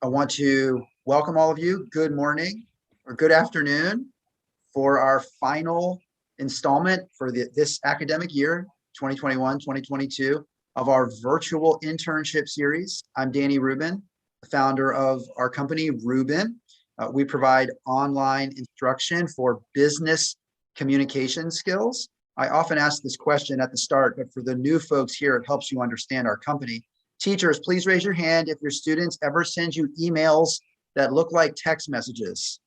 I want to welcome all of you. Good morning or good afternoon for our final installment for this academic year, 2021-2022, of our virtual internship series. I'm Danny Rubin, the founder of our company, Rubin. We provide online instruction for business communication skills. I often ask this question at the start, but for the new folks here, it helps you understand our company. Teachers, please raise your hand if your students ever send you emails that look like text messages.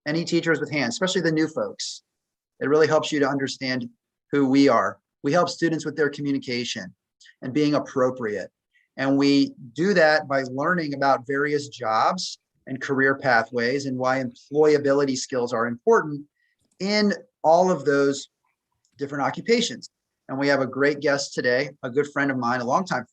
Any teachers with hands, especially the new folks. It really helps you to understand who we are. We help students with their communication and being appropriate. And we do that by learning about various jobs and career pathways and why employability skills are important in all of those different occupations. And we have a great guest today, a good friend of mine, a longtime friend,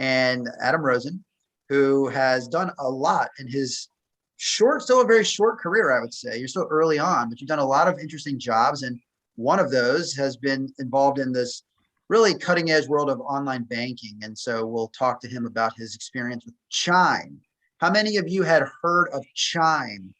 and Adam Rosen, who has done a lot in his still a very short career, I would say. You're still early on, but you've done a lot of interesting jobs. And one of those has been involved in this really cutting edge world of online banking. And so we'll talk to him about his experience with Chime. How many of you had heard of Chime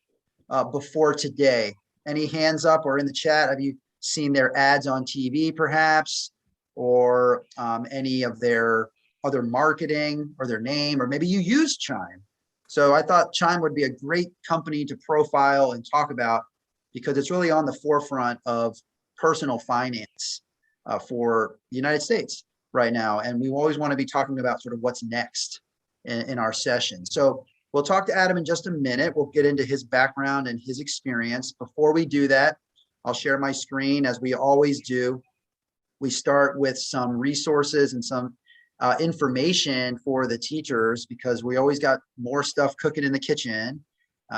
before today? Any hands up or in the chat? Have you seen their ads on TV perhaps, or any of their other marketing or their name, or maybe you use Chime? So I thought Chime would be a great company to profile and talk about because it's really on the forefront of personal finance for the United States right now. And we always want to be talking about sort of what's next in our session. So we'll talk to Adam in just a minute. We'll get into his background and his experience. Before we do that, I'll share my screen as we always do. We start with some resources and some information for the teachers because we always got more stuff cooking in the kitchen.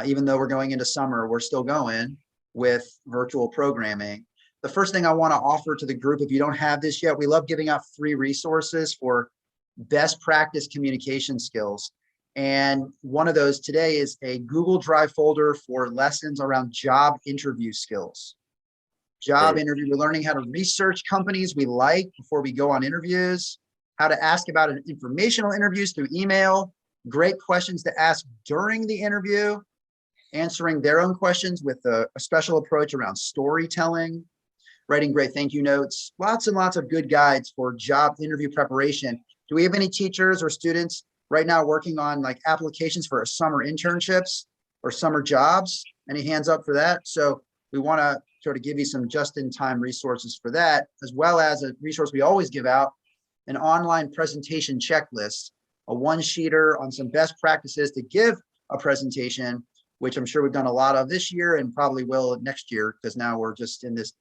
Even though we're going into summer, we're still going with virtual programming. The first thing I want to offer to the group, if you don't have this yet, we love giving out free resources for best practice communication skills. And one of those today is a Google Drive folder for lessons around job interview skills. Job interview, we're learning how to research companies we like before we go on interviews, how to ask about informational interviews through email, great questions to ask during the interview, answering their own questions with a special approach around storytelling, writing great thank you notes, lots and lots of good guides for job interview preparation. Do we have any teachers or students right now working on like applications for summer internships or summer jobs? Any hands up for that? So we want to sort of give you some just-in-time resources for that, as well as a resource we always give out, an online presentation checklist, a one-sheeter on some best practices to give a presentation, which I'm sure we've done a lot of this year and probably will next year, because now we're just in this,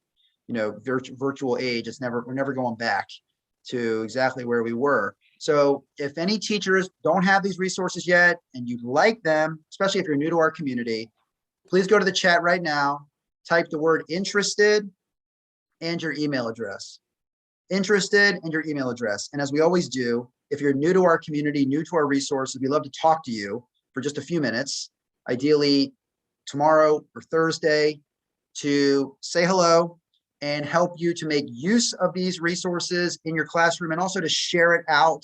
virtual age. We're never going back to exactly where we were. So if any teachers don't have these resources yet and you'd like them, especially if you're new to our community, please go to the chat right now, type the word interested and your email address. Interested and your email address. And as we always do, if you're new to our community, new to our resources, we love to talk to you for just a few minutes, ideally tomorrow or Thursday, to say hello and help you to make use of these resources in your classroom and also to share it out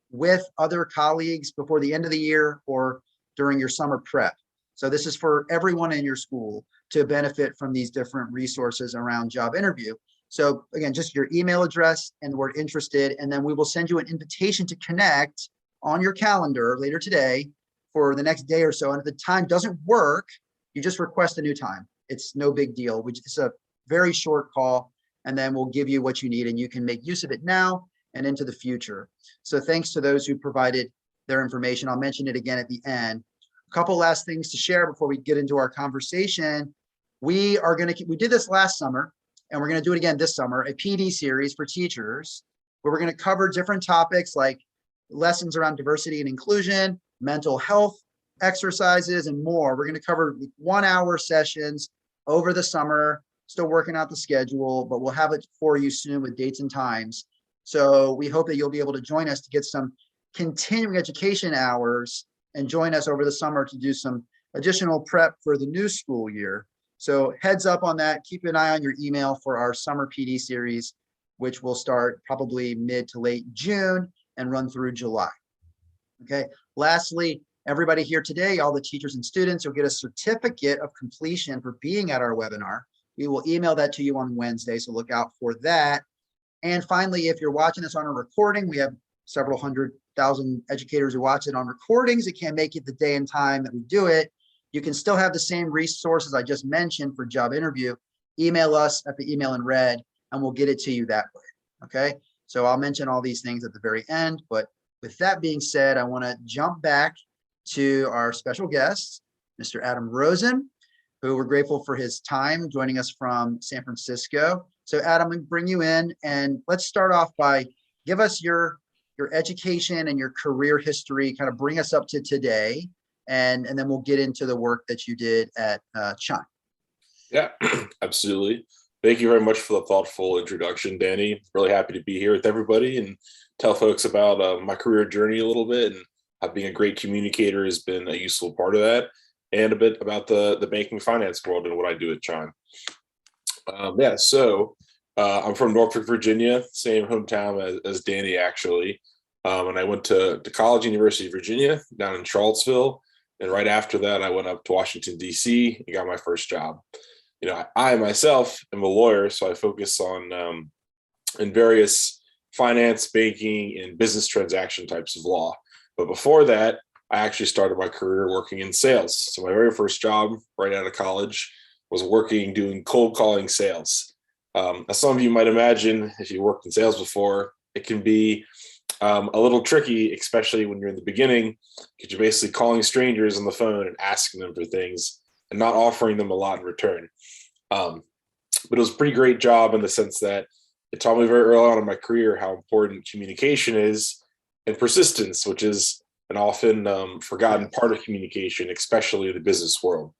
with other colleagues before the end of the year or during your summer prep. So this is for everyone in your school to benefit from these different resources around job interview. So again, just your email address and the word interested, and then we will send you an invitation to connect on your calendar later today for the next day or so. And if the time doesn't work, you just request a new time. It's no big deal. It's a very short call, and then we'll give you what you need and you can make use of it now and into the future. So thanks to those who provided their information. I'll mention it again at the end. A couple last things to share before we get into our conversation. We did this last summer, and we're going to do it again this summer, a PD series for teachers, where we're going to cover different topics like lessons around diversity and inclusion, mental health, exercises, and more. We're going to cover 1-hour sessions over the summer, still working out the schedule, but we'll have it for you soon with dates and times. So we hope that you'll be able to join us to get some continuing education hours and join us over the summer to do some additional prep for the new school year. So heads up on that. Keep an eye on your email for our summer PD series, which will start probably mid to late June and run through July. Okay. Lastly, Everybody here today, all the teachers and students, will get a certificate of completion for being at our webinar. We will email that to you on Wednesday, so look out for that. And finally, if you're watching this on a recording, we have several 100,000 educators who watch it on recordings. It can't make it the day and time that we do it. You can still have the same resources I just mentioned for job interview. Email us at the email in red, and we'll get it to you that way. Okay, so I'll mention all these things at the very end. But with that being said, I want to jump back to our special guest, Mr. Adam Rosen, who we're grateful for his time joining us from San Francisco. So Adam, we bring you in, and let's start off by give us your education and your career history, kind of bring us up to today, and then we'll get into the work that you did at Chime. Yeah, absolutely. Thank you very much for the thoughtful introduction, Danny. Really happy to be here with everybody and tell folks about my career journey a little bit, and how being a great communicator has been a useful part of that, and a bit about the banking finance world and what I do at Chime. I'm from Norfolk, Virginia, same hometown as Danny, actually. And I went to college, University of Virginia, down in Charlottesville. And right after that, I went up to Washington, D.C. and got my first job. I myself am a lawyer, so I focus on in various finance, banking, and business transaction types of law. But before that, I actually started my career working in sales. So my very first job right out of college was doing cold calling sales. As some of you might imagine, if you worked in sales before, it can be a little tricky, especially when you're in the beginning, because you're basically calling strangers on the phone and asking them for things and not offering them a lot in return. But it was a pretty great job in the sense that it taught me very early on in my career how important communication is, and persistence, which is an often forgotten part of communication, especially in the business world.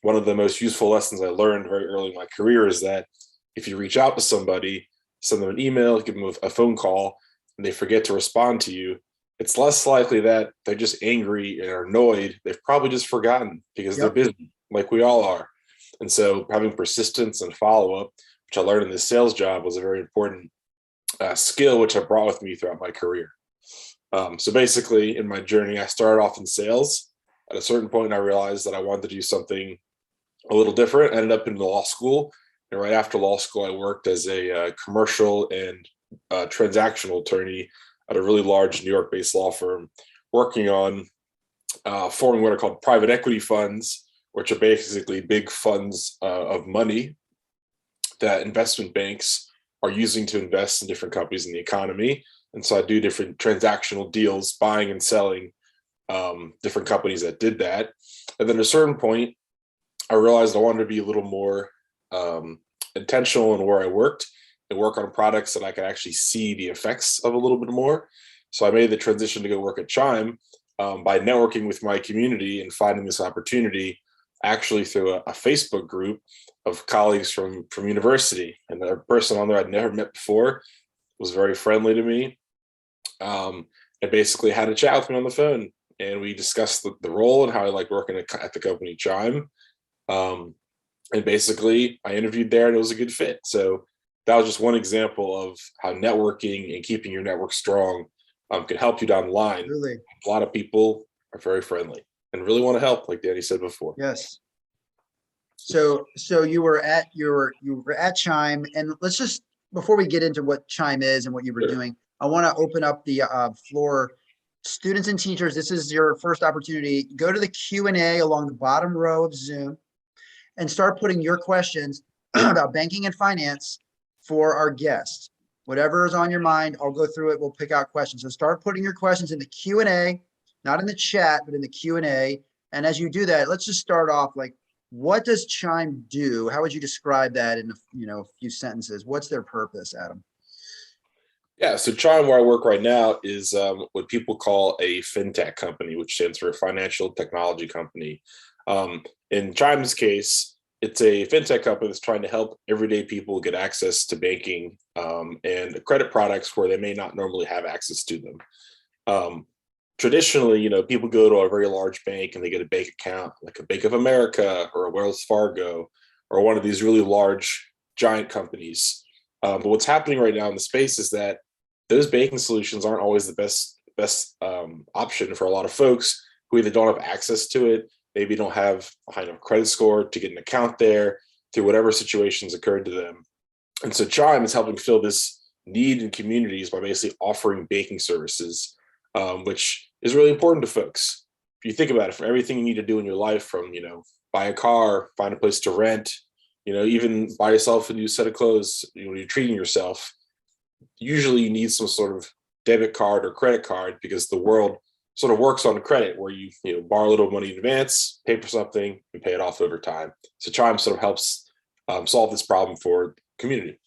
One of the most useful lessons I learned very early in my career is that if you reach out to somebody, send them an email, give them a phone call, and they forget to respond to you, it's less likely that they're just angry and are annoyed. They've probably just forgotten because they're busy, like we all are. And so having persistence and follow-up, which I learned in this sales job, was a very important skill, which I brought with me throughout my career. So basically, in my journey, I started off in sales. At a certain point, I realized that I wanted to do something a little different. I ended up in law school. And right after law school, I worked as a commercial and transactional attorney at a really large New York-based law firm, working on forming what are called private equity funds, which are basically big funds of money that investment banks are using to invest in different companies in the economy. And so I do different transactional deals, buying and selling different companies that did that. And then at a certain point, I realized I wanted to be a little more intentional in where I worked and work on products that I could actually see the effects of a little bit more. So I made the transition to go work at Chime by networking with my community and finding this opportunity actually through a Facebook group of colleagues from university. And a person on there I'd never met before was very friendly to me. And basically had a chat with me on the phone, and we discussed the role and how I like working at the company Chime. And basically I interviewed there and it was a good fit. So that was just one example of how networking and keeping your network strong can help you down the line. Really? A lot of people are very friendly and really want to help, like Danny said before. Yes. So you were at Chime, and let's just, before we get into what Chime is and what you were doing, I want to open up the floor. Students and teachers, this is your first opportunity. Go to the Q&A along the bottom row of Zoom and start putting your questions about banking and finance for our guests. Whatever is on your mind, I'll go through it. We'll pick out questions. So start putting your questions in the Q&A, not in the chat, but in the Q&A. And as you do that, let's just start off like, what does Chime do? How would you describe that in a few sentences? What's their purpose, Adam? Yeah, so Chime, where I work right now, is what people call a Fintech company, which stands for a financial technology company. In Chime's case, it's a Fintech company that's trying to help everyday people get access to banking and credit products where they may not normally have access to them. Traditionally, people go to a very large bank and they get a bank account, like a Bank of America or a Wells Fargo or one of these really large, giant companies. But what's happening right now in the space is that those banking solutions aren't always the best option for a lot of folks who who either don't have access to it, maybe don't have a high enough credit score to get an account there, through whatever situations occurred to them. And so Chime is helping fill this need in communities by basically offering banking services, which is really important to folks. If you think about it, for everything you need to do in your life, from, buy a car, find a place to rent, even buy yourself a new set of clothes, you're treating yourself, usually you need some sort of debit card or credit card, because the world sort of works on credit, where you borrow a little money in advance, pay for something, and pay it off over time. So Chime sort of helps solve this problem for the community.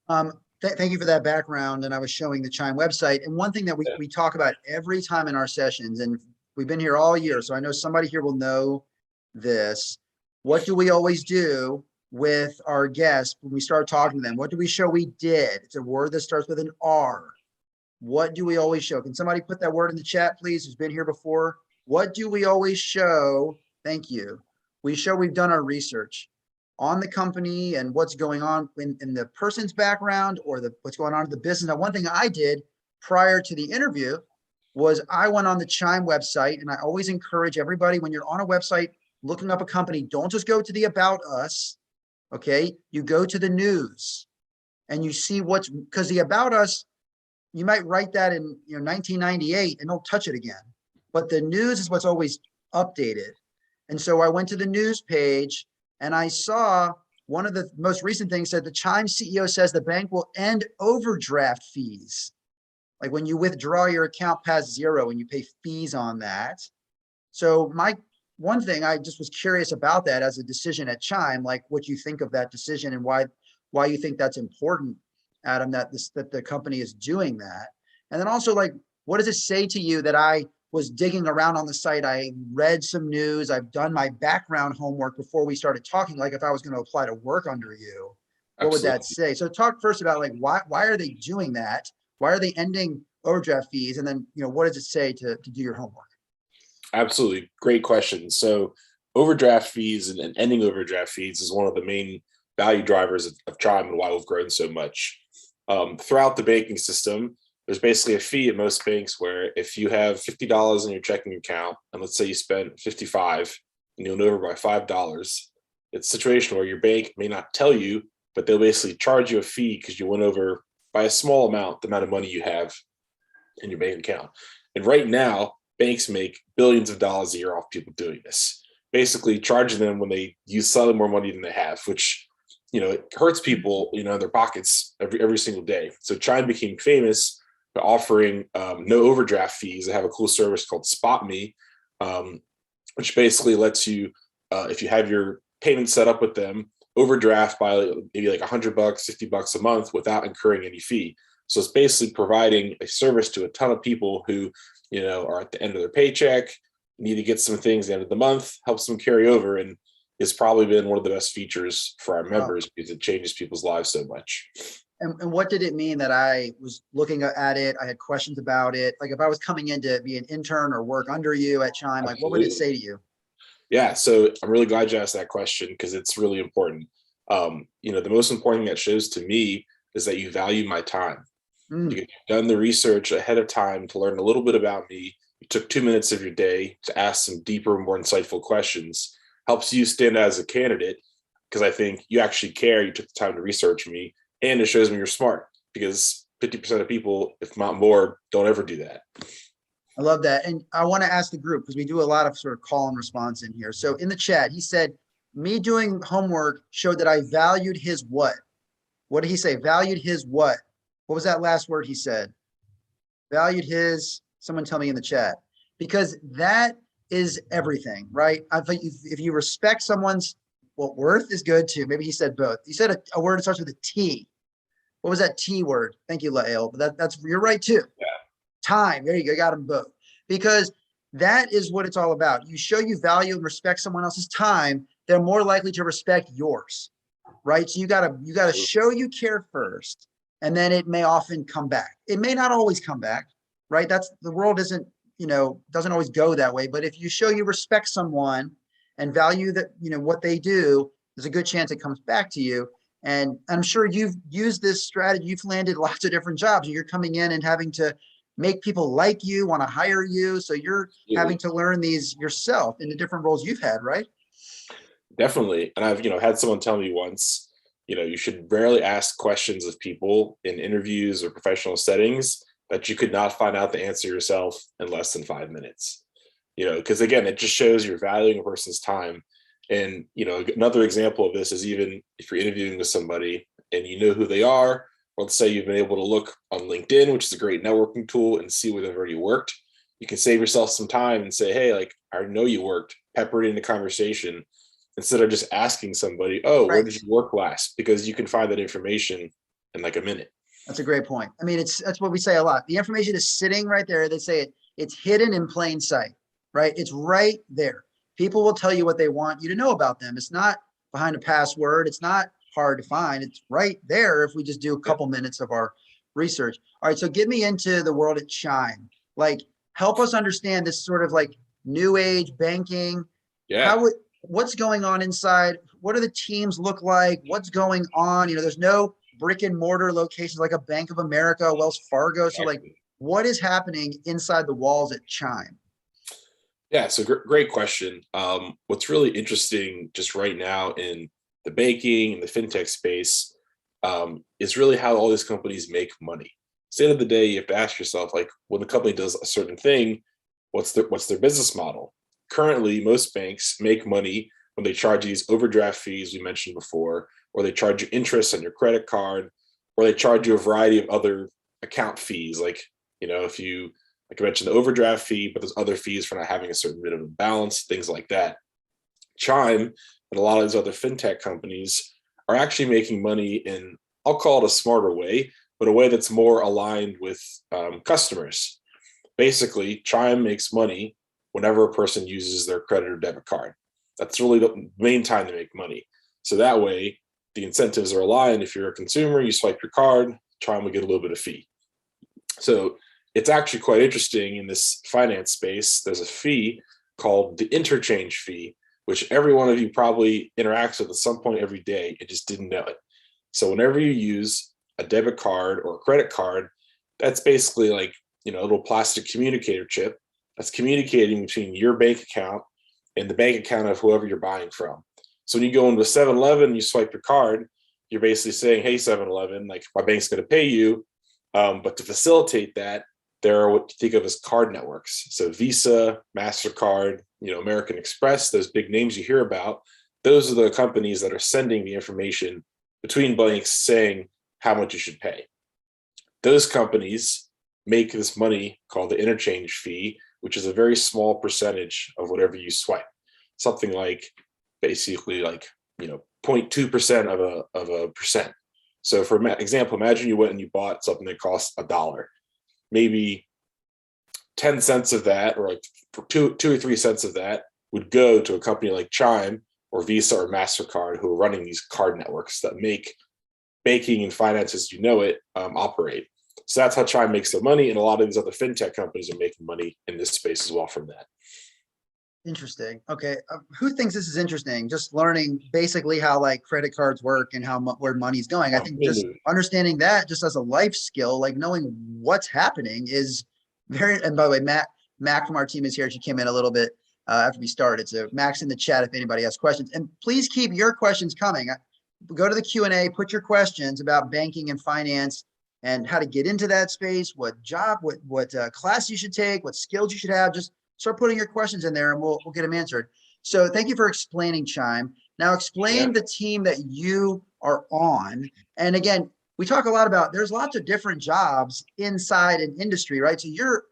Thank you for that background. And I was showing the Chime website. And one thing that we talk about every time in our sessions, and we've been here all year, so I know somebody here will know this. What do we always do with our guests when we start talking to them? What do we show we did? It's a word that starts with an R. What do we always show? Can somebody put that word in the chat, please, who's been here before? What do we always show? Thank you. We show we've done our research on the company and what's going on in the person's background, or what's going on in the business. Now, one thing I did prior to the interview was I went on the Chime website, and I always encourage everybody, when you're on a website looking up a company, don't just go to the About Us, okay? You go to the news and you see because the About Us, you might write that in 1998 and don't touch it again. But the news is what's always updated. And so I went to the news page, and I saw one of the most recent things said the Chime CEO says the bank will end overdraft fees. Like when you withdraw your account past zero and you pay fees on that. So one thing, I just was curious about that as a decision at Chime, like what you think of that decision and why you think that's important, Adam, that the company is doing that. And then also, like, what does it say to you that I was digging around on the site, I read some news, I've done my background homework before we started talking, like if I was going to apply to work under you, what Absolutely. would that say? So talk first about like, why are they doing that? Why are they ending overdraft fees? And then, what does it say to do your homework? Absolutely. Great question. So overdraft fees and ending overdraft fees is one of the main value drivers of Chime and why we've grown so much. Throughout the banking system, there's basically a fee at most banks where if you have $50 in your checking account, and let's say you spent $55 and you went over by $5, it's a situation where your bank may not tell you, but they'll basically charge you a fee because you went over by a small amount, the amount of money you have in your bank account. And right now, banks make billions of dollars a year off people doing this, basically charging them when they use slightly more money than they have, which, it hurts people, in their pockets every single day. So Chime became famous by offering no overdraft fees. They have a cool service called Spot Me, which basically lets you, if you have your payment set up with them, overdraft by maybe like $100, $50 a month without incurring any fee. So it's basically providing a service to a ton of people who, are at the end of their paycheck, need to get some things at the end of the month, helps them carry over, and it's probably been one of the best features for our members because it changes people's lives so much. And what did it mean that I was looking at it? I had questions about it. Like if I was coming in to be an intern or work under you at Chime, like what would it say to you? Yeah, so I'm really glad you asked that question because it's really important. The most important thing that shows to me is that you value my time. You've done the research ahead of time to learn a little bit about me. You took 2 minutes of your day to ask some deeper, more insightful questions. Helps you stand out as a candidate because I think you actually care. You took the time to research me, and it shows me you're smart because 50% of people, if not more, don't ever do that. I love that. And I want to ask the group, because we do a lot of sort of call and response in here. So in the chat, he said, me doing homework showed that I valued his what? What did he say? Valued his what? What was that last word he said? Valued his, someone tell me in the chat. Because that is everything, right? I think if you respect someone's, worth is good too. Maybe he said both. He said a word that starts with a T. What was that T word? Thank you, Lael. But that's, you're right too. Yeah. Time. There you go. Got them both. Because that is what it's all about. You show you value and respect someone else's time, they're more likely to respect yours, right? So you gotta show you care first, and then it may often come back. It may not always come back, right? That's the world isn't, doesn't always go that way. But if you show you respect someone and value that, what they do, there's a good chance it comes back to you. And I'm sure you've used this strategy. You've landed lots of different jobs, and you're coming in and having to make people like you, want to hire you. So you're having Absolutely. to learn these yourself in the different roles you've had, right? Definitely. And I've, had someone tell me once, you should rarely ask questions of people in interviews or professional settings that you could not find out the answer yourself in less than 5 minutes. Because again, it just shows you're valuing a person's time. And, another example of this is even if you're interviewing with somebody and you know who they are, let's say you've been able to look on LinkedIn, which is a great networking tool, and see where they've already worked. You can save yourself some time and say, hey, like, I know you worked, pepper it into conversation instead of just asking somebody, oh, where Right. did you work last? Because you can find that information in like a minute. That's a great point. I mean, that's what we say a lot. The information is sitting right there. They say it's hidden in plain sight, right? It's right there. People will tell you what they want you to know about them. It's not behind a password. It's not hard to find. It's right there if we just do a Yeah. couple minutes of our research. All right, so get me into the world at Chime. Like, help us understand this sort of like new age banking. Yeah. What's going on inside? What do the teams look like? What's going on? There's no brick and mortar locations like a Bank of America, Wells Fargo. So like, Exactly. what is happening inside the walls at Chime? Yeah, so great question. What's really interesting just right now in the banking and the fintech space is really how all these companies make money. At the end of the day, you have to ask yourself, like, when the company does a certain thing, what's their business model? Currently, most banks make money when they charge these overdraft fees we mentioned before, or they charge you interest on your credit card, or they charge you a variety of other account fees, like if you like I mentioned, the overdraft fee, but there's other fees for not having a certain minimum balance, things like that. Chime and a lot of these other fintech companies are actually making money in, I'll call it a smarter way, but a way that's more aligned with customers. Basically, Chime makes money whenever a person uses their credit or debit card. That's really the main time to make money. So that way, the incentives are aligned. If you're a consumer, you swipe your card, Chime will get a little bit of fee. So it's actually quite interesting in this finance space. There's a fee called the interchange fee, which every one of you probably interacts with at some point every day and just didn't know it. So whenever you use a debit card or a credit card, that's basically like, a little plastic communicator chip that's communicating between your bank account and the bank account of whoever you're buying from. So when you go into a 7-Eleven and you swipe your card, you're basically saying, hey, 7-Eleven, like, my bank's going to pay you. But to facilitate that, there are what you think of as card networks. So Visa, MasterCard, American Express, those big names you hear about, those are the companies that are sending the information between banks saying how much you should pay. Those companies make this money called the interchange fee, which is a very small percentage of whatever you swipe. Something like basically like 0.2% of a percent. So for example, imagine you went and you bought something that costs $1. Maybe 10 cents of that, or like two or 3 cents of that, would go to a company like Chime or Visa or MasterCard, who are running these card networks that make banking and finance as you know it operate. So that's how Chime makes their money, and a lot of these other fintech companies are making money in this space as well from that. Interesting. Okay. Who thinks this is interesting? Just learning basically how like credit cards work and where money's going. I think just understanding that just as a life skill, like knowing what's happening is very, and by the way, Mac from our team is here. She came in a little bit after we started. So Mac's in the chat if anybody has questions, and please keep your questions coming. Go to the Q&A, put your questions about banking and finance and how to get into that space, what job, what class you should take, what skills you should have. Just start putting your questions in there and we'll get them answered. So thank you for explaining Chime. Now explain the team that you are on. And again, we talk a lot about there's lots of different jobs inside an industry, right? So you're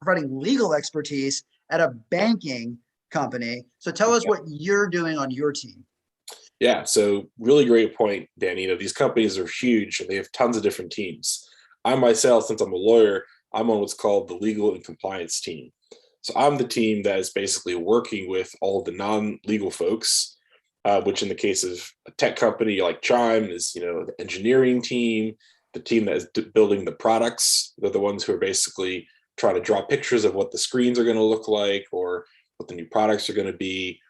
providing legal expertise at a banking company. So tell us what you're doing on your team. Yeah, so really great point, Danny. These companies are huge and they have tons of different teams. I myself, since I'm a lawyer, I'm on what's called the legal and compliance team. So I'm the team that is basically working with all of the non-legal folks, which in the case of a tech company like Chime is, the engineering team, the team that is building the products. They're the ones who are basically trying to draw pictures of what the screens are going to look like or what the new products are going to be.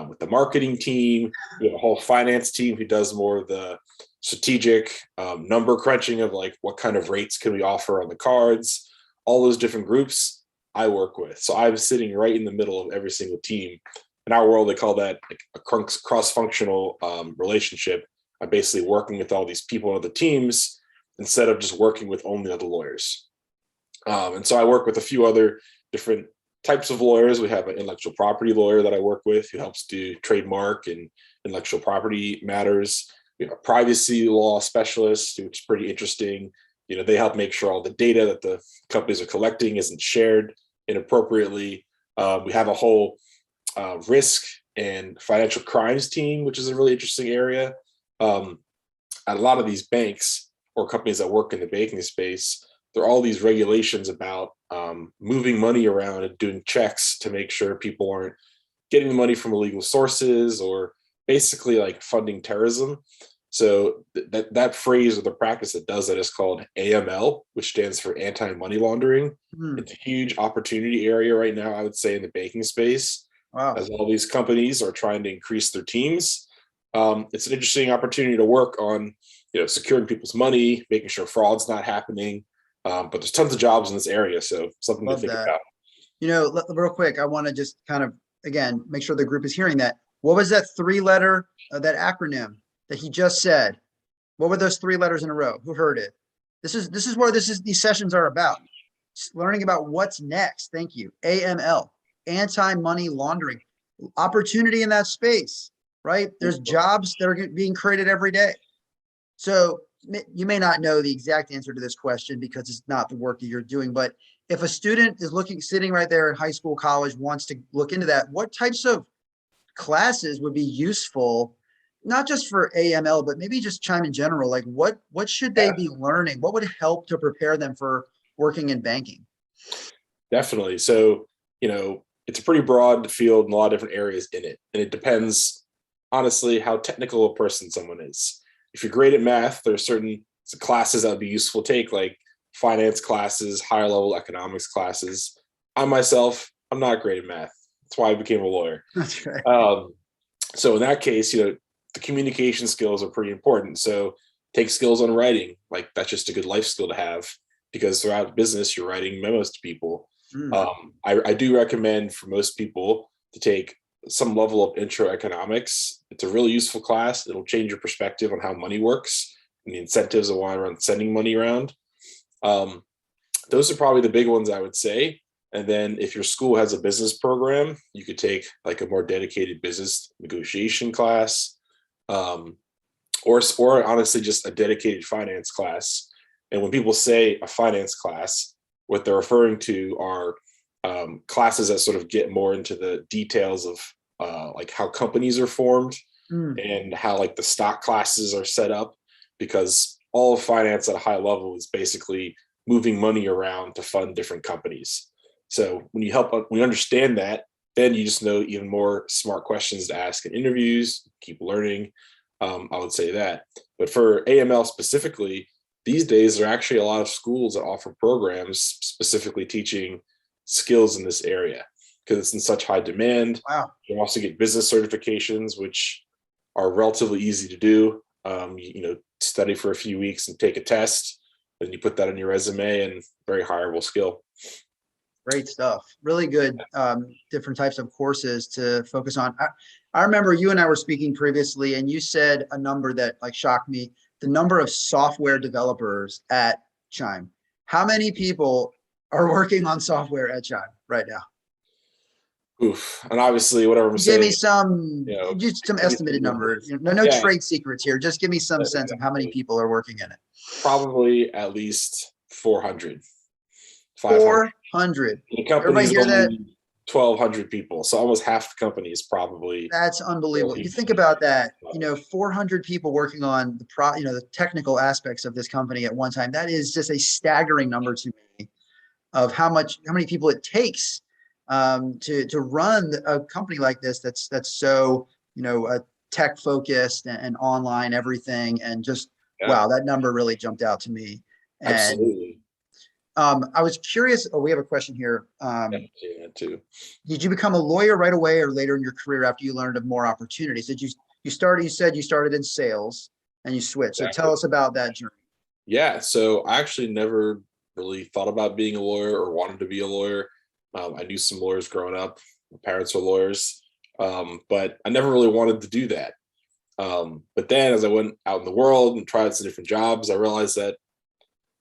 With the marketing team, we have a whole finance team who does more of the strategic number crunching of like what kind of rates can we offer on the cards. all those different groups I work with. So I'm sitting right in the middle of every single team. In our world, they call that like a cross-functional relationship. I'm basically working with all these people on the teams instead of just working with only other lawyers. And so I work with a few other different types of lawyers. We have an intellectual property lawyer that I work with who helps do trademark and intellectual property matters. We have a privacy law specialist, which is pretty interesting. They help make sure all the data that the companies are collecting isn't shared inappropriately. We have a whole risk and financial crimes team, which is a really interesting area. At a lot of these banks or companies that work in the banking space, there are all these regulations about moving money around and doing checks to make sure people aren't getting the money from illegal sources or basically like funding terrorism. So that phrase or the practice that does that is called AML, which stands for anti-money laundering. It's a huge opportunity area right now, I would say, in the banking space. Wow. As all these companies are trying to increase their teams. It's an interesting opportunity to work on, securing people's money, making sure fraud's not happening. But there's tons of jobs in this area, so something to think about. Real quick, I want to just kind of, again, make sure the group is hearing that. What was that 3-letter, that acronym that he just said? What were those 3 letters in a row? Who heard it? This is where these sessions are about. Just learning about what's next. Thank you. AML, anti-money laundering, opportunity in that space, right? There's jobs that are being created every day. So you may not know the exact answer to this question because it's not the work that you're doing, but if a student is sitting right there in high school, college, wants to look into that, what types of classes would be useful, not just for AML, but maybe just Chime in general? Like what should they be learning? What would help to prepare them for working in banking? Definitely. So, it's a pretty broad field and a lot of different areas in it. And it depends, honestly, how technical a person someone is. If you're great at math, there are certain classes that would be useful to take, like finance classes, higher level economics classes. I'm not great at math. That's why I became a lawyer. That's right. So in that case, the communication skills are pretty important. So take skills on writing. Like that's just a good life skill to have because throughout business, you're writing memos to people. I do recommend for most people to take some level of intro economics. It's a really useful class. It'll change your perspective on how money works and the incentives of why around sending money around. Those are probably the big ones I would say. And then if your school has a business program, you could take like a more dedicated business negotiation class, or honestly just a dedicated finance class. And when people say a finance class, what they're referring to are classes that sort of get more into the details of like how companies are formed and how like the stock classes are set up, because all of finance at a high level is basically moving money around to fund different companies. So when you understand that, then you just know even more smart questions to ask in interviews, keep learning. I would say that. But for AML specifically, these days there are actually a lot of schools that offer programs specifically teaching skills in this area because it's in such high demand. Wow. You also get business certifications, which are relatively easy to do. Study for a few weeks and take a test, and you put that on your resume, and very hireable skill. Great stuff. Really good. Different types of courses to focus on. I remember you and I were speaking previously, and you said a number that like shocked me: the number of software developers at Chime. How many people are working on software at Chime right now? Oof. And obviously, whatever I'm Give saying, me just some estimated number. No trade secrets here. Just give me some sense of how many people are working in it. Probably at least 400. 400. The company's only 1,200 people, so almost half the company is probably. That's unbelievable. You think about that. 400 people working on the technical aspects of this company at one time. That is just a staggering number to me of how many people it takes to run a company like this. That's so tech focused and online everything, and just wow, that number really jumped out to me. And, absolutely. I was curious. Oh, we have a question here. Too. Did you become a lawyer right away or later in your career after you learned of more opportunities? You said you started in sales and you switched. Exactly. So tell us about that journey. Yeah. So I actually never really thought about being a lawyer or wanted to be a lawyer. I knew some lawyers growing up. My parents were lawyers, but I never really wanted to do that. But then as I went out in the world and tried some different jobs, I realized that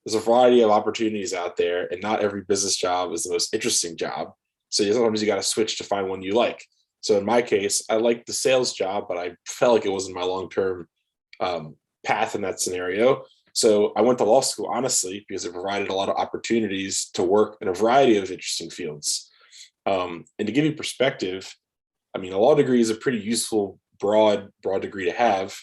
there's a variety of opportunities out there, and not every business job is the most interesting job. So sometimes you got to switch to find one you like. So in my case, I liked the sales job, but I felt like it wasn't my long-term path in that scenario. So I went to law school, honestly, because it provided a lot of opportunities to work in a variety of interesting fields. And to give you perspective, I mean, a law degree is a pretty useful, broad degree to have.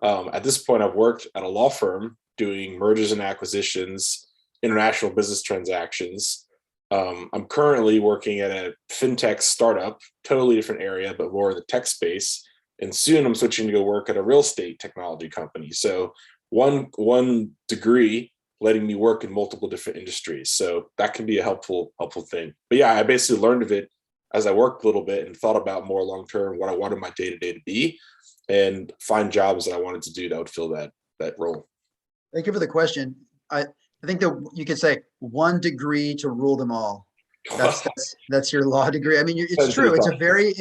At this point, I've worked at a law firm doing mergers and acquisitions, international business transactions. I'm currently working at a Fintech startup, totally different area, but more in the tech space. And soon I'm switching to go work at a real estate technology company. So one degree letting me work in multiple different industries. So that can be a helpful thing. But yeah, I basically learned of it as I worked a little bit and thought about more long-term what I wanted my day-to-day to be, and find jobs that I wanted to do that would fill that role. Thank you for the question. I think that you could say one degree to rule them all. That's your law degree. I mean, it's true. It's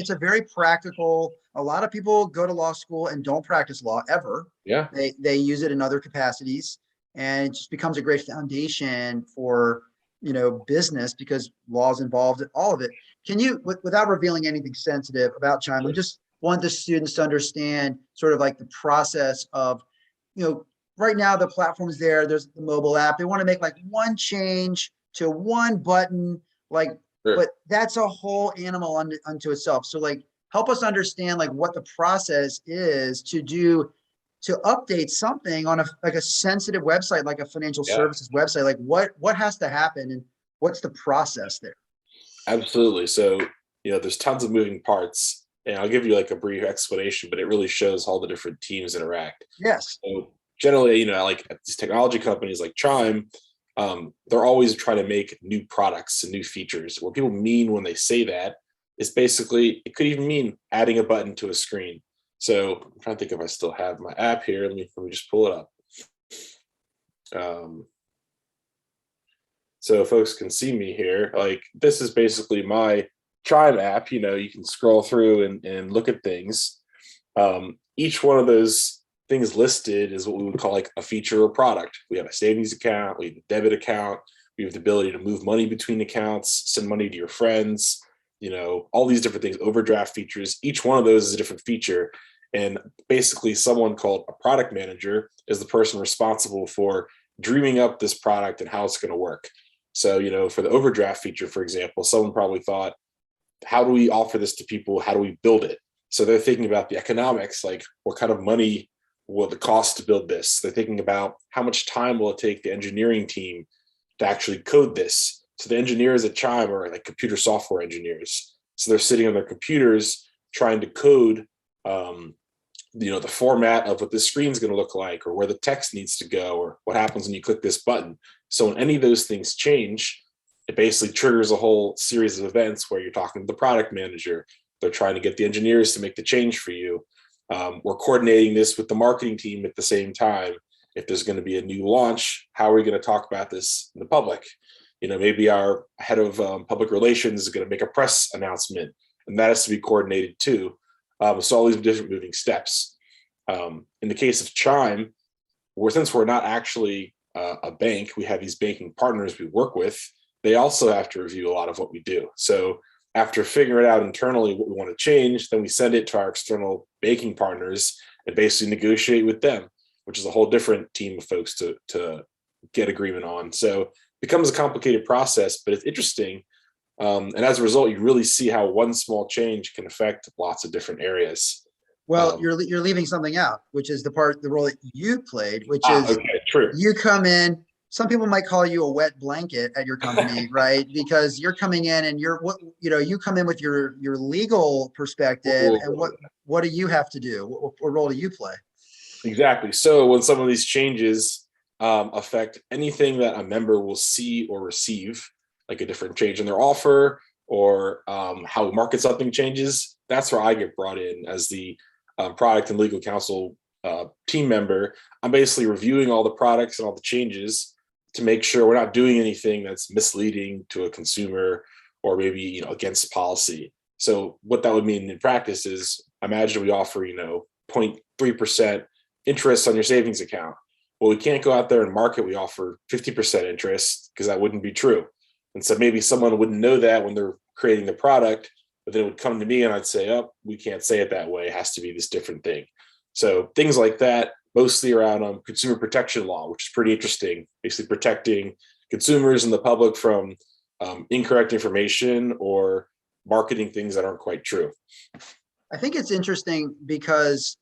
a very practical. A lot of people go to law school and don't practice law ever. Yeah. They use it in other capacities, and it just becomes a great foundation for, business, because law is involved in all of it. Can you, without revealing anything sensitive about Chime, I just want the students to understand sort of like the process of, right now the platform's there. There's the mobile app. They want to make like one change to one button, like, Sure. But that's a whole animal unto itself. So like, help us understand like what the process is to update something on a sensitive website, like a financial services website. Like what has to happen, and what's the process there? Absolutely. So, there's tons of moving parts, and I'll give you like a brief explanation, but it really shows how the different teams interact. Yes. So generally, like at these technology companies like Chime, they're always trying to make new products and new features. What people mean when they say that is basically, it could even mean adding a button to a screen. So I'm trying to think if I still have my app here. Let me just pull it up. So folks can see me here. Like, this is basically my Chime app. You can scroll through and look at things. Each one of those things listed is what we would call like a feature or product. We have a savings account, we have a debit account, we have the ability to move money between accounts, send money to your friends, all these different things, overdraft features. Each one of those is a different feature. And basically someone called a product manager is the person responsible for dreaming up this product and how it's going to work. So, for the overdraft feature, for example, someone probably thought, how do we offer this to people? How do we build it? So they're thinking about the economics, like what kind of money will it cost to build this? They're thinking about how much time will it take the engineering team to actually code this. So the engineers at Chime are like computer software engineers. So they're sitting on their computers trying to code, the format of what the screen's going to look like, or where the text needs to go, or what happens when you click this button. So when any of those things change, it basically triggers a whole series of events where you're talking to the product manager. They're trying to get the engineers to make the change for you. We're coordinating this with the marketing team at the same time. If there's going to be a new launch, how are we going to talk about this in the public? Maybe our head of public relations is going to make a press announcement, and that has to be coordinated too. So all these different moving steps. In the case of Chime, since we're not actually a bank, we have these banking partners we work with. They also have to review a lot of what we do. So after figuring out internally what we want to change, then we send it to our external banking partners and basically negotiate with them, which is a whole different team of folks to get agreement on. So it becomes a complicated process, but it's interesting. And as a result, you really see how one small change can affect lots of different areas. Well, you're leaving something out, which is the role that you played, which is okay, true. You come in. Some people might call you a wet blanket at your company, right? Because you're coming in and you come in with your legal perspective, and what do you have to do? What role do you play? Exactly. So when some of these changes affect anything that a member will see or receive, like a different change in their offer or how we market something changes, that's where I get brought in as the product and legal counsel team member. I'm basically reviewing all the products and all the changes, to make sure we're not doing anything that's misleading to a consumer or maybe, against policy. So what that would mean in practice is, imagine we offer, 0.3% interest on your savings account. Well, we can't go out there and market we offer 50% interest, because that wouldn't be true. And so maybe someone wouldn't know that when they're creating the product, but then it would come to me and I'd say, oh, we can't say it that way. It has to be this different thing. So things like that, mostly around consumer protection law, which is pretty interesting, basically protecting consumers and the public from incorrect information or marketing things that aren't quite true. I think it's interesting because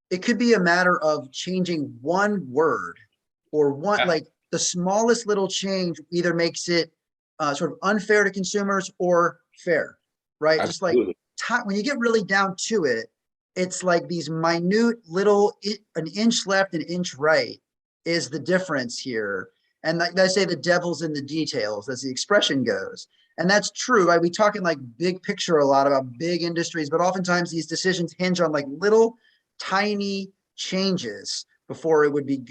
it could be a matter of changing one word or one, like the smallest little change either makes it sort of unfair to consumers or fair, right? Absolutely. Just like when you get really down to it, it's like these minute little, an inch left, an inch right is the difference here. And like I say, the devil's in the details, as the expression goes. And that's true, right? We talk in like big picture a lot about big industries, but oftentimes these decisions hinge on like little tiny changes before it would be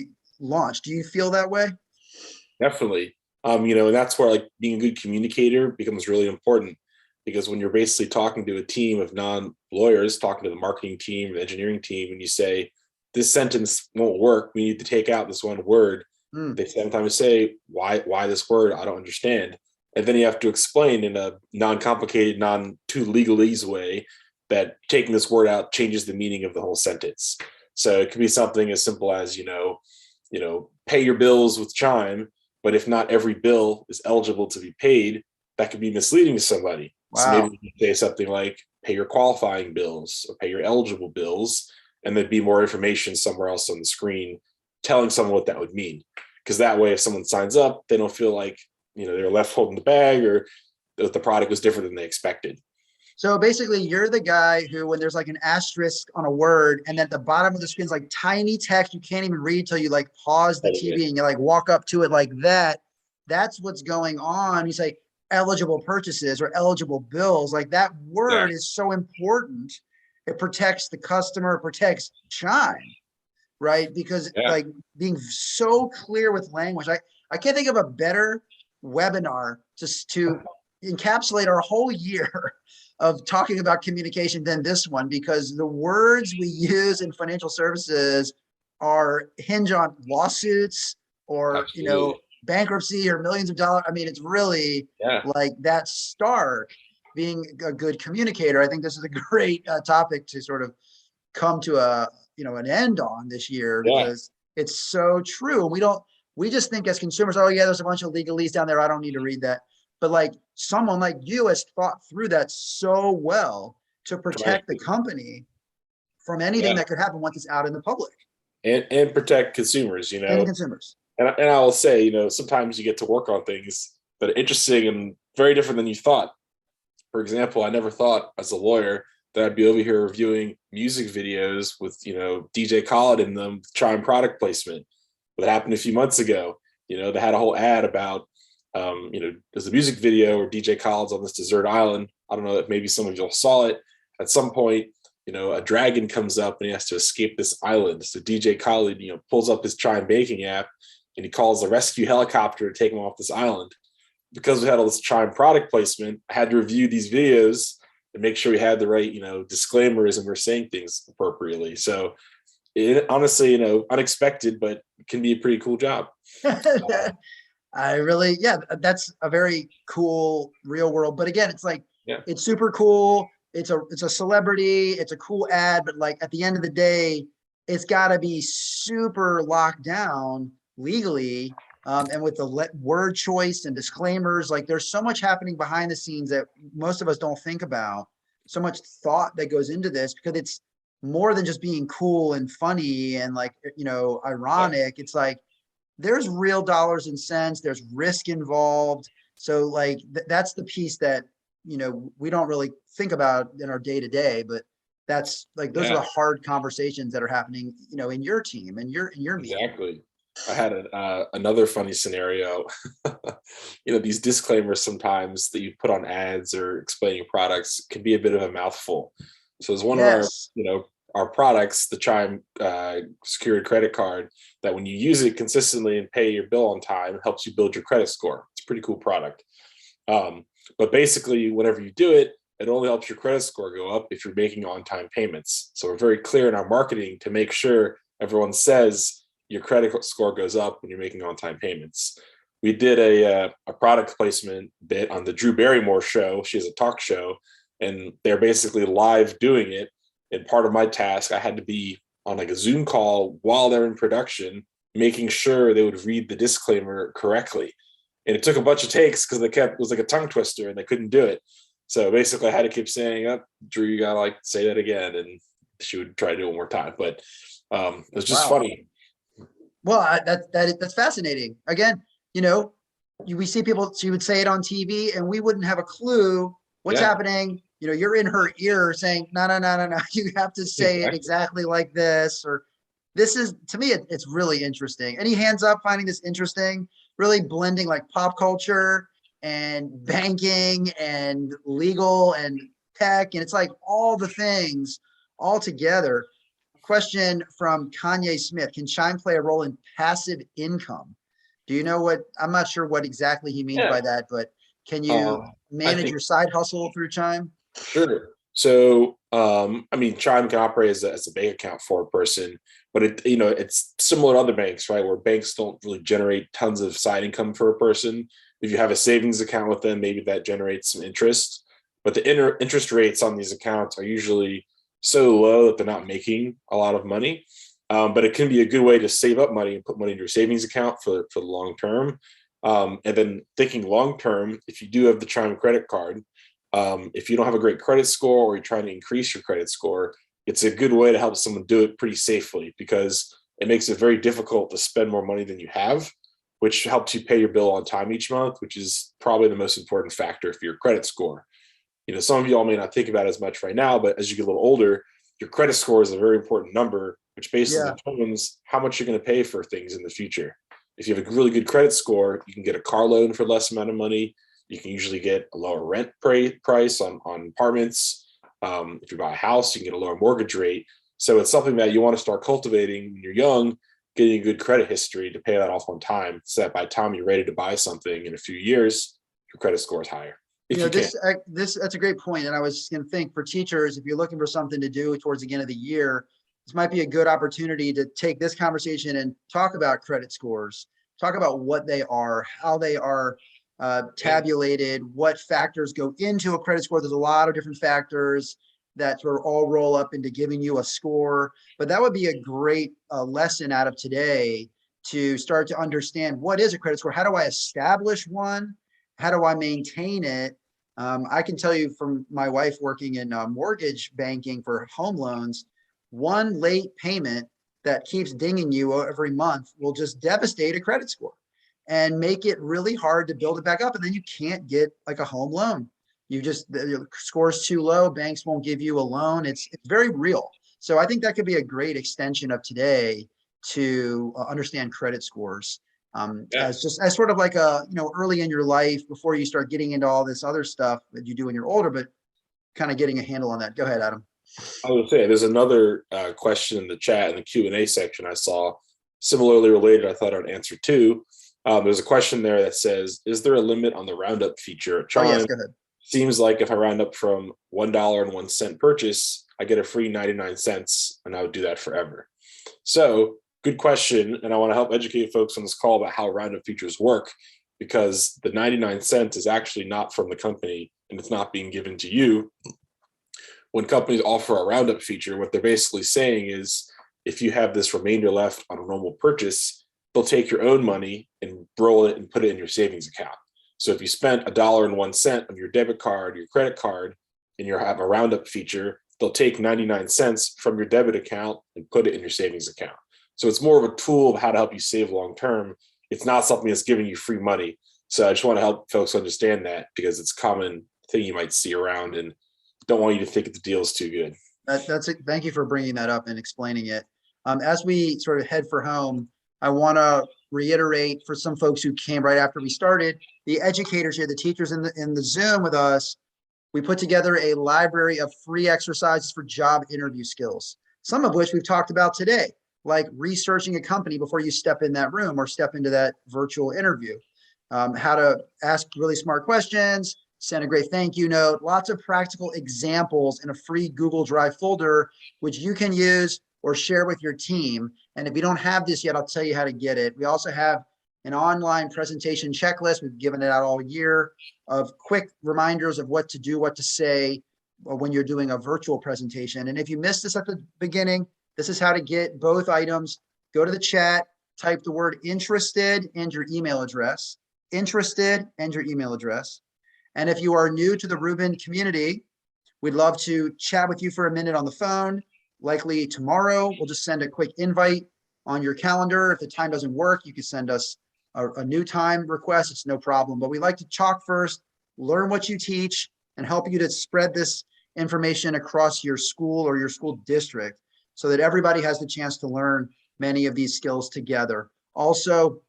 launched. Do you feel that way? Definitely. And that's where like being a good communicator becomes really important, because when you're basically talking to a team of non-lawyers, talking to the marketing team, the engineering team, and you say, this sentence won't work, we need to take out this one word. They sometimes say, why this word? I don't understand. And then you have to explain in a non-complicated, non-too legalese way that taking this word out changes the meaning of the whole sentence. So it could be something as simple as, pay your bills with Chime, but if not every bill is eligible to be paid, that could be misleading to somebody. Wow. So maybe you can say something like, pay your qualifying bills or pay your eligible bills, and there'd be more information somewhere else on the screen telling someone what that would mean. Because that way, if someone signs up, they don't feel like, they're left holding the bag or that the product was different than they expected. So basically, you're the guy who, when there's like an asterisk on a word, and then at the bottom of the screen is like tiny text you can't even read till you like pause the TV and you like walk up to it like that. That's what's going on. You say eligible purchases or eligible bills. Like that word is so important. It protects the customer, it protects Chime, right? Because like being so clear with language, I can't think of a better webinar just to encapsulate our whole year of talking about communication than this one, because the words we use in financial services are hinge on lawsuits or bankruptcy or millions of dollars. I mean, it's really like that stark. Being a good communicator, I think this is a great topic to sort of come to an end on this year, because it's so true. We just think as consumers, oh yeah, there's a bunch of legalese down there, I don't need to read that. But like someone like you has thought through that so well to protect the company from anything that could happen once it's out in the public. And protect consumers, And consumers. And I will say, sometimes you get to work on things that are interesting and very different than you thought. For example, I never thought as a lawyer that I'd be over here reviewing music videos with, DJ Khaled in them, Chime product placement. That happened a few months ago. They had a whole ad about, there's a music video where DJ Khaled's on this desert island. I don't know if maybe some of you all saw it. At some point, a dragon comes up and he has to escape this island. So DJ Khaled, pulls up his Chime banking app and he calls the rescue helicopter to take him off this island. Because we had all this Chime product placement, I had to review these videos and make sure we had the right, disclaimers and we're saying things appropriately. So it honestly, unexpected, but it can be a pretty cool job. That's a very cool real world. But again, it's like, it's super cool. It's a celebrity. It's a cool ad. But like at the end of the day, it's got to be super locked down legally. And with the word choice and disclaimers, like there's so much happening behind the scenes that most of us don't think about. So much thought that goes into this, because it's more than just being cool and funny and like, ironic. It's like, there's real dollars and cents, there's risk involved. So like, that's the piece that, we don't really think about in our day to day, but that's like, those are the hard conversations that are happening, in your team and your meeting. Exactly. I had another funny scenario. These disclaimers sometimes that you put on ads or explaining products can be a bit of a mouthful. So as one of our, our products, the Chime secured credit card, that when you use it consistently and pay your bill on time, it helps you build your credit score. It's a pretty cool product. But basically, whenever you do it, it only helps your credit score go up if you're making on-time payments. So we're very clear in our marketing to make sure everyone says your credit score goes up when you're making on-time payments. We did a product placement bit on the Drew Barrymore show. She has a talk show, and they're basically live doing it. And part of my task, I had to be on like a Zoom call while they're in production, making sure they would read the disclaimer correctly. And it took a bunch of takes because it was like a tongue twister and they couldn't do it. So basically I had to keep saying, oh, Drew, you gotta like say that again. And she would try to do it one more time. But it was just funny. Well, that's fascinating. Again, we see people, she would say it on TV and we wouldn't have a clue what's happening. You're in her ear saying, no, you have to say it exactly like this, or this is, to me, it's really interesting. Any hands up finding this interesting, really blending like pop culture and banking and legal and tech. And it's like all the things all together. Question from Kanye Smith: can Chime play a role in passive income? Do you know what, I'm not sure what exactly he means by that, but can you manage your side hustle through Chime? Sure. So, Chime can operate as a bank account for a person, but it's similar to other banks, right? Where banks don't really generate tons of side income for a person. If you have a savings account with them, maybe that generates some interest, but the interest rates on these accounts are usually so low that they're not making a lot of money. But it can be a good way to save up money and put money in your savings account for the long term. And then thinking long term, if you do have the Chime credit card, if you don't have a great credit score or you're trying to increase your credit score, it's a good way to help someone do it pretty safely, because it makes it very difficult to spend more money than you have, which helps you pay your bill on time each month, which is probably the most important factor for your credit score. Some of y'all may not think about it as much right now, but as you get a little older, your credit score is a very important number, which basically determines how much you're going to pay for things in the future. If you have a really good credit score, you can get a car loan for less amount of money. You can usually get a lower rent price on apartments. If you buy a house, you can get a lower mortgage rate. So it's something that you want to start cultivating when you're young, getting a good credit history to pay that off on time, so that by the time you're ready to buy something in a few years, your credit score is higher. That's a great point. And I was going to think, for teachers, if you're looking for something to do towards the end of the year, this might be a good opportunity to take this conversation and talk about credit scores, talk about what they are, how they are tabulated, what factors go into a credit score. There's a lot of different factors that sort of all roll up into giving you a score. But that would be a great lesson out of today, to start to understand, what is a credit score? How do I establish one? How do I maintain it? I can tell you from my wife working in mortgage banking for home loans, one late payment that keeps dinging you every month will just devastate a credit score and make it really hard to build it back up. And then you can't get like a home loan. The score's too low. Banks won't give you a loan. It's very real. So I think that could be a great extension of today to understand credit scores. As sort of like early in your life, before you start getting into all this other stuff that you do when you're older, but kind of getting a handle on that. Go ahead, Adam. I would say there's another question in the chat, in the Q&A section I saw, similarly related, I thought I'd answer too. There's a question there that says, is there a limit on the roundup feature at Chime? Oh, yes, go ahead. Seems like if I round up from $1.01 purchase, I get a free 99 cents, and I would do that forever. So good question. And I want to help educate folks on this call about how roundup features work, because the 99 cents is actually not from the company and it's not being given to you. When companies offer a roundup feature, what they're basically saying is, if you have this remainder left on a normal purchase, they'll take your own money and roll it and put it in your savings account. So if you spent $1.01 on your debit card, your credit card, and you have a roundup feature, they'll take 99 cents from your debit account and put it in your savings account. So it's more of a tool of how to help you save long term. It's not something that's giving you free money. So I just want to help folks understand that, because it's a common thing you might see around, and don't want you to think the deal is too good. That's it. Thank you for bringing that up and explaining it. As we sort of head for home, I want to reiterate for some folks who came right after we started, the educators here, the teachers in the Zoom with us, we put together a library of free exercises for job interview skills. some of which we've talked about today, like researching a company before you step in that room or step into that virtual interview, how to ask really smart questions, send a great thank you note, lots of practical examples in a free Google Drive folder, which you can use or share with your team. And if you don't have this yet, I'll tell you how to get it. We also have an online presentation checklist. We've given it out all year of quick reminders of what to do, what to say when you're doing a virtual presentation. And if you missed this at the beginning, this is how to get both items. Go to the chat, type the word interested and your email address, interested and your email address. And if you are new to the Rubin community, we'd love to chat with you for a minute on the phone. Likely tomorrow, we'll just send a quick invite on your calendar. If the time doesn't work, you can send us a new time request. It's no problem. But we like to talk first, learn what you teach, and help you to spread this information across your school or your school district so that everybody has the chance to learn many of these skills together. Also,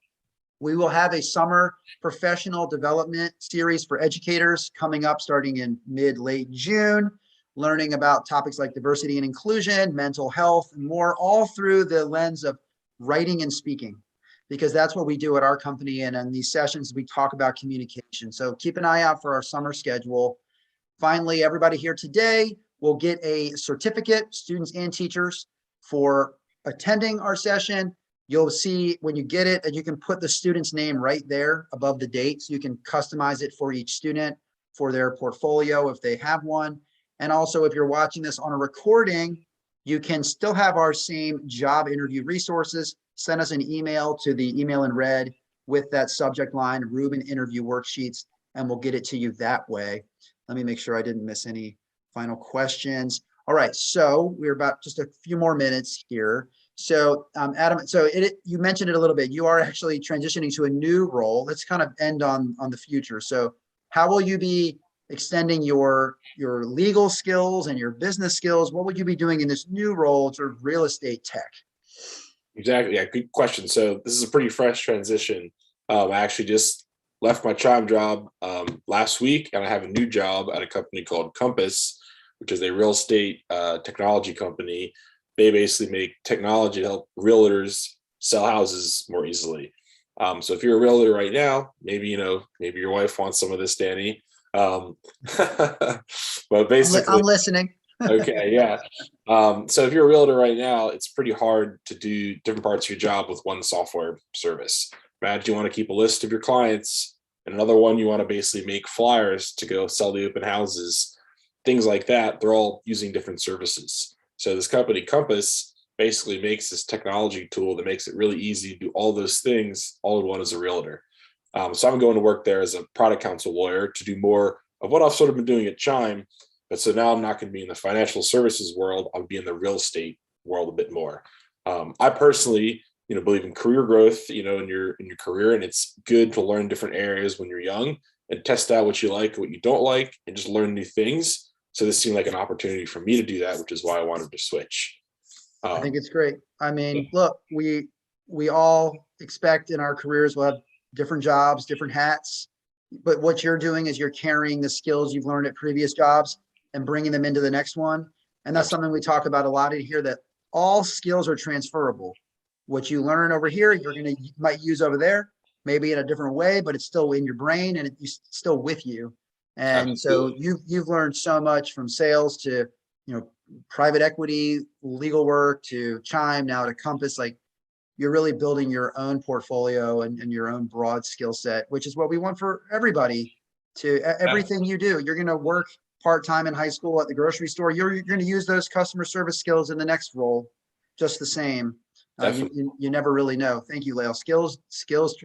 we will have a summer professional development series for educators coming up starting in mid-late June, learning about topics like diversity and inclusion, mental health, and more, all through the lens of writing and speaking, because that's what we do at our company. And in these sessions, we talk about communication. So keep an eye out for our summer schedule. Finally, everybody here today will get a certificate, students and teachers, for attending our session. You'll see when you get it that you can put the student's name right there above the date. So you can customize it for each student for their portfolio if they have one. And also, if you're watching this on a recording, you can still have our same job interview resources. Send us an email to the email in red with that subject line, Rubin interview worksheets, and we'll get it to you that way. Let me make sure I didn't miss any final questions. All right, so we're about just a few more minutes here. So Adam, so you mentioned it a little bit. You are actually transitioning to a new role. Let's kind of end on the future. So how will you be extending your legal skills and your business skills? What would you be doing in this new role, sort of real estate tech? Exactly. Yeah, good question. So this is a pretty fresh transition. I actually just left my Chime job last week, and I have a new job at a company called Compass, which is a real estate technology company. They basically make technology to help realtors sell houses more easily. So if you're a realtor right now, maybe your wife wants some of this, Danny. But basically, I'm listening. Okay, yeah. So if you're a realtor right now, it's pretty hard to do different parts of your job with one software service. Imagine you want to keep a list of your clients, and another one you want to basically make flyers to go sell the open houses, things like that. They're all using different services. So this company, Compass, basically makes this technology tool that makes it really easy to do all those things all in one as a realtor. So I'm going to work there as a product counsel lawyer to do more of what I've sort of been doing at Chime. But so now I'm not going to be in the financial services world. I'll be in the real estate world a bit more. I personally, believe in career growth, in your career, and it's good to learn different areas when you're young and test out what you like, what you don't like, and just learn new things. So this seemed like an opportunity for me to do that, which is why I wanted to switch. I think it's great. I mean, look, we all expect in our careers we'll have different jobs, different hats, but what you're doing is you're carrying the skills you've learned at previous jobs and bringing them into the next one. And that's something we talk about a lot in here, that all skills are transferable. What you learn over here, you might use over there, maybe in a different way, but it's still in your brain and it's still with you. And so you've learned so much from sales to, private equity, legal work, to Chime, now to Compass. Like, you're really building your own portfolio and your own broad skill set, which is what we want for everybody. To everything you do, you're going to work part-time in high school at the grocery store. You're going to use those customer service skills in the next role just the same. You never really know. Thank you, Lael. Skills.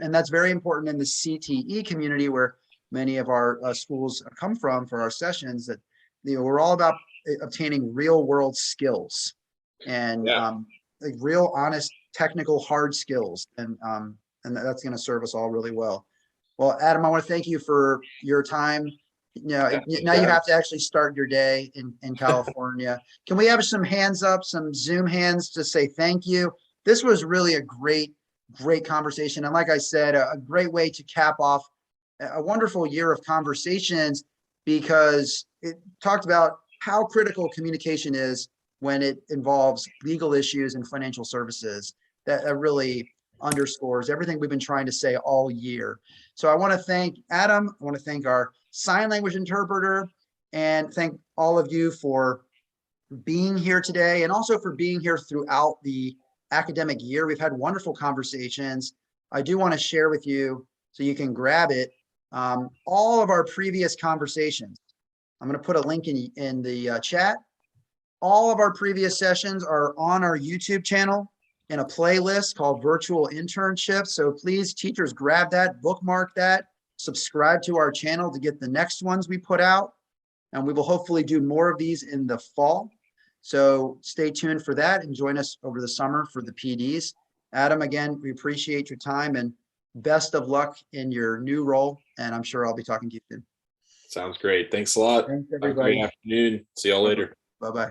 And that's very important in the CTE community, where many of our schools come from for our sessions, that we're all about obtaining real world skills and like real, honest, technical, hard skills. And that's going to serve us all really well. Well, Adam, I want to thank you for your time. Now you have to actually start your day in California. Can we have some hands up, some Zoom hands to say thank you? This was really a great conversation. And like I said, a great way to cap off a wonderful year of conversations, because it talked about how critical communication is when it involves legal issues and financial services. That really underscores everything we've been trying to say all year. So I want to thank Adam. I want to thank our sign language interpreter, and thank all of you for being here today, and also for being here throughout the academic year. We've had wonderful conversations. I do want to share with you, so you can grab it, all of our previous conversations. I'm going to put a link in the chat. All of our previous sessions are on our YouTube channel in a playlist called Virtual Internships. So please, teachers, grab that, bookmark that, subscribe to our channel to get the next ones we put out. And we will hopefully do more of these in the fall. So stay tuned for that and join us over the summer for the PDs. Adam, again, we appreciate your time and best of luck in your new role. And I'm sure I'll be talking to you soon. Sounds great. Thanks a lot. Thanks, Have a everybody. great afternoon. See y'all later. Bye-bye.